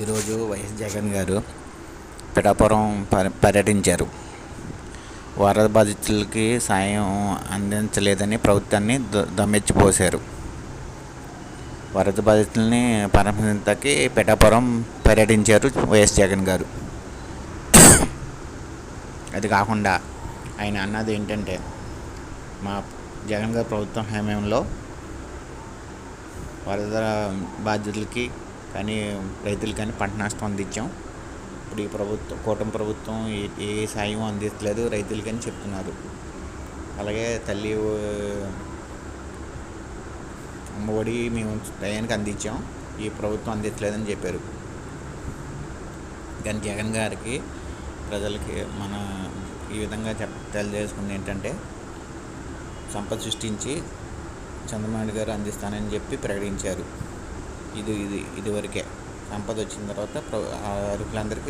ఈరోజు వైఎస్ జగన్ గారు పిఠాపురం పర్యటించారు. వరద బాధితులకి సాయం అందించలేదని ప్రభుత్వాన్ని దుమ్మెత్తిపోశారు. వరద బాధితుల్ని పరామర్శించడానికి పిఠాపురం పర్యటించారు వైఎస్ జగన్ గారు. అది కాకుండా ఆయన అన్నది ఏంటంటే, మా జగన్ గారి ప్రభుత్వం హయాంలో వరద బాధితులకి కానీ రైతులు కానీ పంట నష్టం అందించాం. ఇప్పుడు ఈ కూటమి ప్రభుత్వం ఏ సాయం అందించలేదు రైతులకి అని చెప్తున్నారు. అలాగే తల్లి అమ్మఒడి మేము టయానికి అందించాం, ఈ ప్రభుత్వం అందించలేదని చెప్పారు. కానీ జగన్ గారికి ప్రజలకి మన ఈ విధంగా తెలియజేసుకుంది ఏంటంటే, సంపద సృష్టించి చంద్రబాబు నాయుడు గారు అందిస్తానని చెప్పి ప్రకటించారు. ఇదివరకే సంపద వచ్చిన తర్వాత అర్హులందరికీ